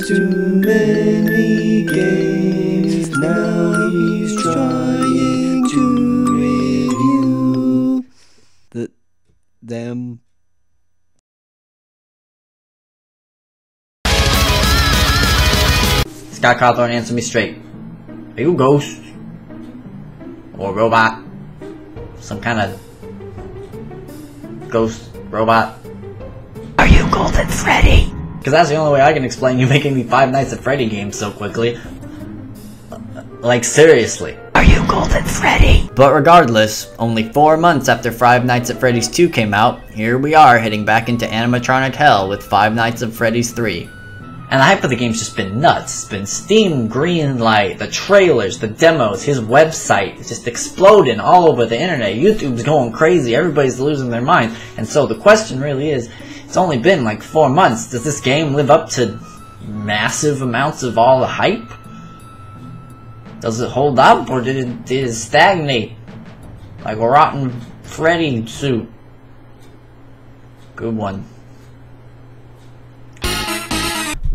There's too many games, now he's trying to review them. Scott Cawthorne, answer me straight. Are you a ghost? Or a robot? Some kind of ghost robot? Are you Golden Freddy? Because that's the only way I can explain you making me Five Nights at Freddy games so quickly. Like, seriously. Are you Golden Freddy? But regardless, only 4 months after Five Nights at Freddy's 2 came out, here we are heading back into animatronic hell with Five Nights at Freddy's 3. And the hype of the game's just been nuts. It's been Steam greenlight, the trailers, the demos, his website is just exploding all over the internet. YouTube's going crazy, everybody's losing their minds. And so the question really is, it's only been like 4 months. Does this game live up to massive amounts of all the hype? Does it hold up, or did it stagnate? Like a rotten Freddy suit. Good one.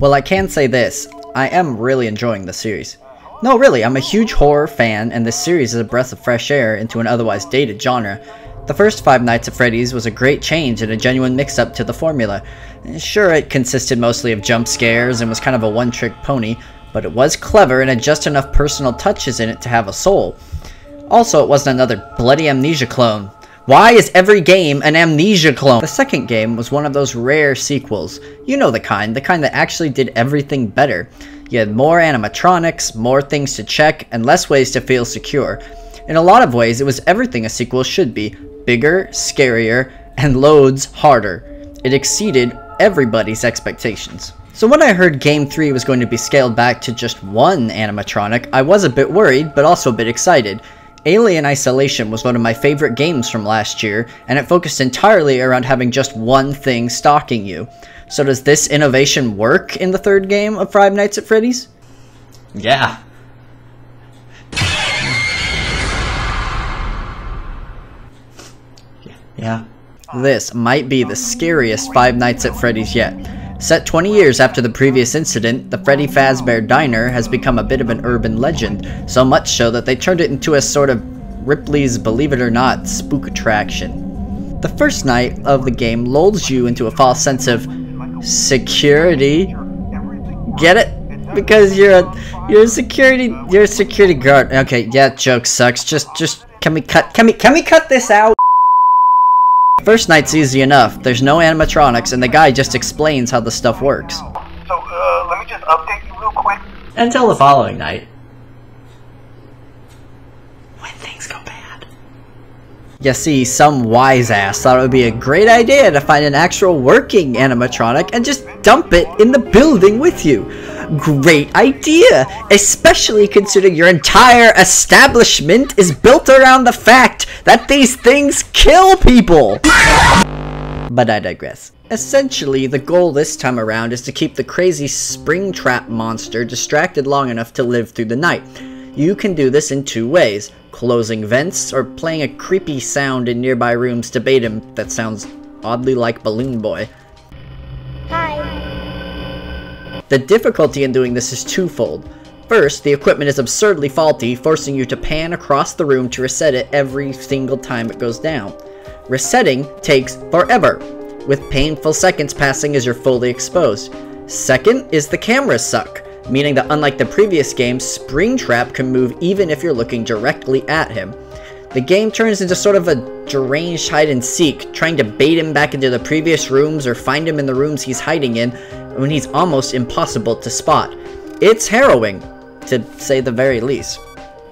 Well, I can say this, I am really enjoying the series. No, really, I'm a huge horror fan, and this series is a breath of fresh air into an otherwise dated genre. The first Five Nights at Freddy's was a great change and a genuine mix-up to the formula. Sure, it consisted mostly of jump scares and was kind of a one-trick pony, but it was clever and had just enough personal touches in it to have a soul. Also, it wasn't another bloody Amnesia clone. Why is every game an Amnesia clone? The second game was one of those rare sequels. You know the kind that actually did everything better. You had more animatronics, more things to check, and less ways to feel secure. In a lot of ways, it was everything a sequel should be. Bigger, scarier, and loads harder. It exceeded everybody's expectations. So when I heard Game 3 was going to be scaled back to just one animatronic, I was a bit worried, but also a bit excited. Alien Isolation was one of my favorite games from last year, and it focused entirely around having just one thing stalking you. So does this innovation work in the third game of Five Nights at Freddy's? Yeah. Yeah. This might be the scariest Five Nights at Freddy's yet. Set 20 years after the previous incident, the Freddy Fazbear Diner has become a bit of an urban legend, so much so that they turned it into a sort of Ripley's Believe It or Not spook attraction. The first night of the game lulls you into a false sense of security. Get it? Because you're a security guard. Okay, yeah, joke sucks. Just can we cut this out? First night's easy enough. There's no animatronics, and the guy just explains how the stuff works. So, let me just update you real quick. Until the following night. When things go bad. You see, some wise ass thought it would be a great idea to find an actual working animatronic and just dump it in the building with you. Great idea! Especially considering your entire establishment is built around the fact that these things kill people! But I digress. Essentially, the goal this time around is to keep the crazy Springtrap monster distracted long enough to live through the night. You can do this in two ways, closing vents or playing a creepy sound in nearby rooms to bait him that sounds oddly like Balloon Boy. The difficulty in doing this is twofold. First, the equipment is absurdly faulty, forcing you to pan across the room to reset it every single time it goes down. Resetting takes forever, with painful seconds passing as you're fully exposed. Second is the cameras suck, meaning that unlike the previous game, Springtrap can move even if you're looking directly at him. The game turns into sort of a deranged hide-and-seek, trying to bait him back into the previous rooms or find him in the rooms he's hiding in when he's almost impossible to spot. It's harrowing, to say the very least.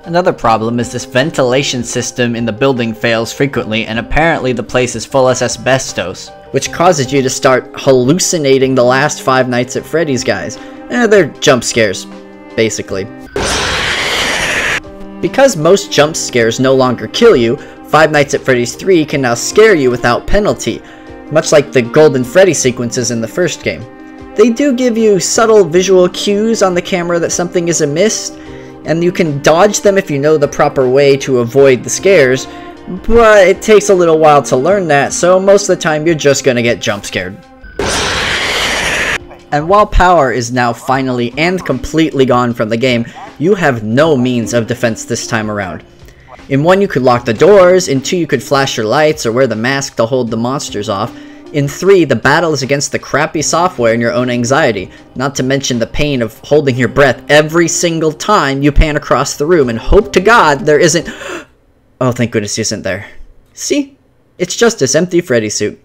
Another problem is this ventilation system in the building fails frequently, and apparently the place is full of asbestos, which causes you to start hallucinating the last Five Nights at Freddy's guys. They're jump scares, basically. Because most jump scares no longer kill you, Five Nights at Freddy's 3 can now scare you without penalty, much like the Golden Freddy sequences in the first game. They do give you subtle visual cues on the camera that something is amiss, and you can dodge them if you know the proper way to avoid the scares, but it takes a little while to learn that, so most of the time you're just gonna get jump scared. And while power is now finally and completely gone from the game, you have no means of defense this time around. In 1 you could lock the doors, in 2 you could flash your lights or wear the mask to hold the monsters off, in 3 the battle is against the crappy software and your own anxiety, not to mention the pain of holding your breath every single time you pan across the room and hope to God there isn't— oh, thank goodness he isn't there. See? It's just this empty Freddy suit.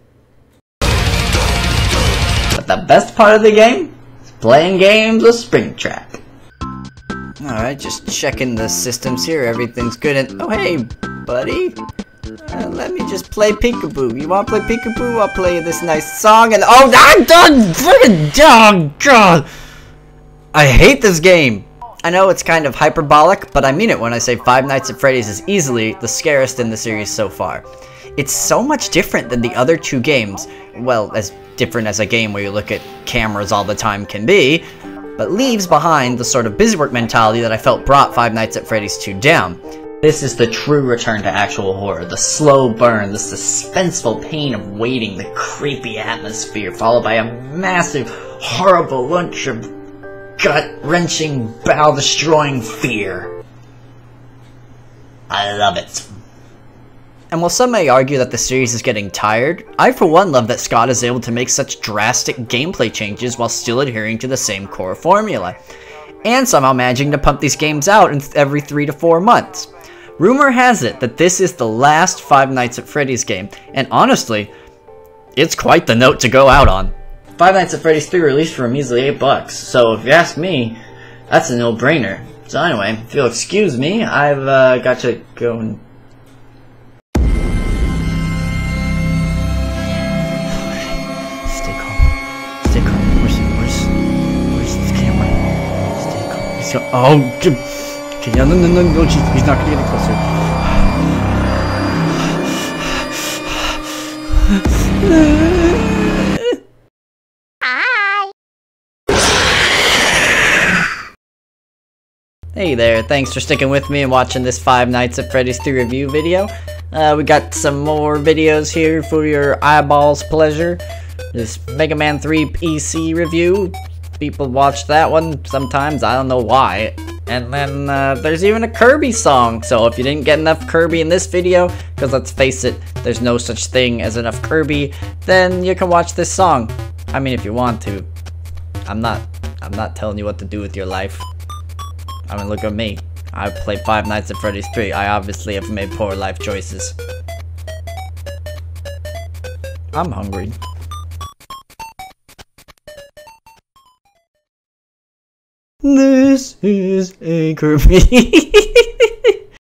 But the best part of the game is playing games with Springtrap. Alright, just checking the systems here, everything's good and— oh hey, buddy. Let me just play peekaboo. You wanna play peekaboo? I'll play you this nice song and— oh, I'm done! Friggin' oh, God! I hate this game! I know it's kind of hyperbolic, but I mean it when I say Five Nights at Freddy's is easily the scariest in the series so far. It's so much different than the other 2 games, well, as different as a game where you look at cameras all the time can be, but leaves behind the sort of busywork mentality that I felt brought Five Nights at Freddy's 2 down. This is the true return to actual horror, the slow burn, the suspenseful pain of waiting, the creepy atmosphere, followed by a massive, horrible lunch of gut-wrenching, bowel-destroying fear. I love it. And while some may argue that the series is getting tired, I for one love that Scott is able to make such drastic gameplay changes while still adhering to the same core formula, and somehow managing to pump these games out in every 3 to 4 months. Rumor has it that this is the last Five Nights at Freddy's game, and honestly, it's quite the note to go out on. Five Nights at Freddy's 3 released for a measly $8, so if you ask me, that's a no-brainer. So anyway, if you'll excuse me, I've got to go and— oh, okay, no, he's not gonna get any closer. Hi. Hey there, thanks for sticking with me and watching this Five Nights at Freddy's 3 review video. We got some more videos here for your eyeballs' pleasure. This Mega Man 3 PC review. People watch that one sometimes, I don't know why. And then there's even a Kirby song, so if you didn't get enough Kirby in this video, because let's face it, there's no such thing as enough Kirby, then you can watch this song. I mean, if you want to. I'm not telling you what to do with your life. I mean, look at me. I played Five Nights at Freddy's 3. I obviously have made poor life choices. I'm hungry. This is a Kirby.